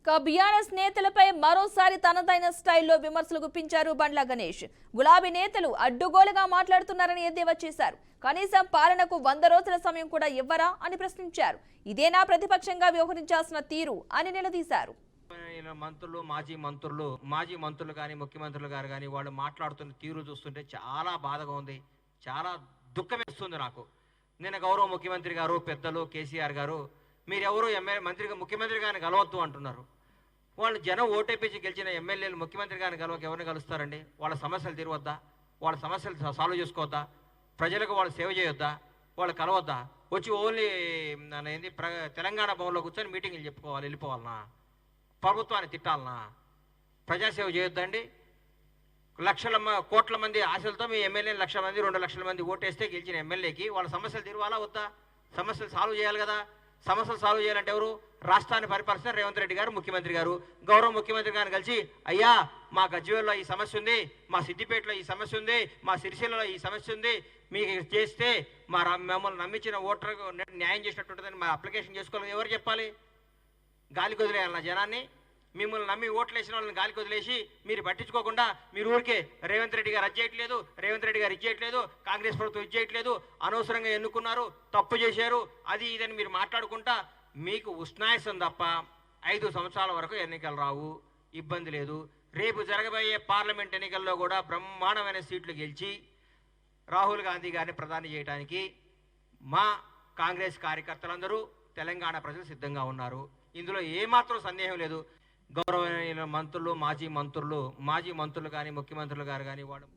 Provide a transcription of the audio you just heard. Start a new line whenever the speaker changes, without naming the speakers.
BRS నేతలపై మరోసారి తనదైన స్టైల్లో విమర్శలు గుప్పించారు బండ్ల గణేష్. గులాబీ నేతలు అడ్డుగోలుగా మాట్లాడుతున్నారని ఎద్దేవా చేశారు. కనీసం పాలనకు 100 రోజుల సమయం కూడా ఇవ్వరా అని ప్రశ్నించారు. ఇదేనా ప్రతిపక్షంగా వ్యవహరించాల్సిన తీరు అని నిలదీశారు.
మంత్రులు మాజీ మంత్రులు కానీ ముఖ్యమంత్రులు గారు కానీ వాళ్ళు మాట్లాడుతున్న తీరు చూస్తుంటే చాలా బాధగా ఉంది, చాలా దుఃఖమేస్తుంది నాకు. నిన్న గౌరవ ముఖ్యమంత్రి గారు పెద్దలు కేసీఆర్ గారు మీరెవరు మంత్రిగా ముఖ్యమంత్రి గారిని కలవద్దు అంటున్నారు. వాళ్ళు జనం ఓటేపించి గెలిచిన ఎమ్మెల్యేలు ముఖ్యమంత్రి గారిని కలవక ఎవరిని కలుస్తారండి? వాళ్ళ సమస్యలు తీరవద్దా? వాళ్ళ సమస్యలు సాల్వ్ చేసుకోవద్దా? ప్రజలకు వాళ్ళు సేవ చేయొద్దా? వాళ్ళు కలవద్దా? వచ్చి ఓన్లీ ఏంది తెలంగాణ భవన్లో కూర్చొని మీటింగ్లు చెప్పుకోవాలి, వెళ్ళిపోవాలనా? ప్రభుత్వాన్ని తిట్టాలనా? ప్రజాసేవ చేయొద్దండి? కోట్ల మంది ఆశలతో మీ ఎమ్మెల్యేలు 1,00,000 మంది 2 లక్షల మంది ఓటేస్తే గెలిచిన ఎమ్మెల్యేకి వాళ్ళ సమస్యలు తీరవాలా వద్దా? సమస్యలు సాల్వ్ చేయాలి కదా. సమస్యలు సాల్వ్ చేయాలంటే ఎవరు? రాష్ట్రాన్ని పరిపాలిస్తున్న రేవంత్ రెడ్డి గారు ముఖ్యమంత్రి గారు. గౌరవ ముఖ్యమంత్రి గారిని కలిసి అయ్యా మా గజ్వేల్లో ఈ సమస్య ఉంది, మా సిద్దిపేటలో ఈ సమస్య ఉంది, మా సిరిసిల్లలో ఈ సమస్య ఉంది, మీకు చేస్తే మమ్మల్ని నమ్మించిన ఓటర్కు న్యాయం చేసినట్టుంటుందని మా అప్లికేషన్ చేసుకోవాలని ఎవరు చెప్పాలి? గాలికి వదిలేయాలన్న జనాన్ని? మిమ్మల్ని నమ్మి ఓట్లు వేసిన వాళ్ళని గాలికి వదిలేసి మీరు పట్టించుకోకుండా మీరు ఊరికే రేవంత్ రెడ్డి గారు అది చేయట్లేదు, రేవంత్ రెడ్డి గారు ఇది చేయట్లేదు, కాంగ్రెస్ ప్రభుత్వం ఇది చేయట్లేదు, అనవసరంగా ఎన్నుకున్నారు, తప్పు చేశారు, అది ఇదని మీరు మాట్లాడుకుంటా మీకు ఉష్ణాయసం తప్ప 5 సంవత్సరాల వరకు ఎన్నికలు రావు, ఇబ్బంది లేదు. రేపు జరగబోయే పార్లమెంట్ ఎన్నికల్లో కూడా బ్రహ్మాండమైన సీట్లు గెలిచి రాహుల్ గాంధీ గారిని ప్రధాని చేయడానికి మా కాంగ్రెస్ కార్యకర్తలందరూ తెలంగాణ ప్రజలు సిద్ధంగా ఉన్నారు. ఇందులో ఏమాత్రం సందేహం లేదు. గౌరవనీయ మంత్రులు మాజీ మంత్రులు కానీ ముఖ్యమంత్రులు గారు కానీ వాళ్ళు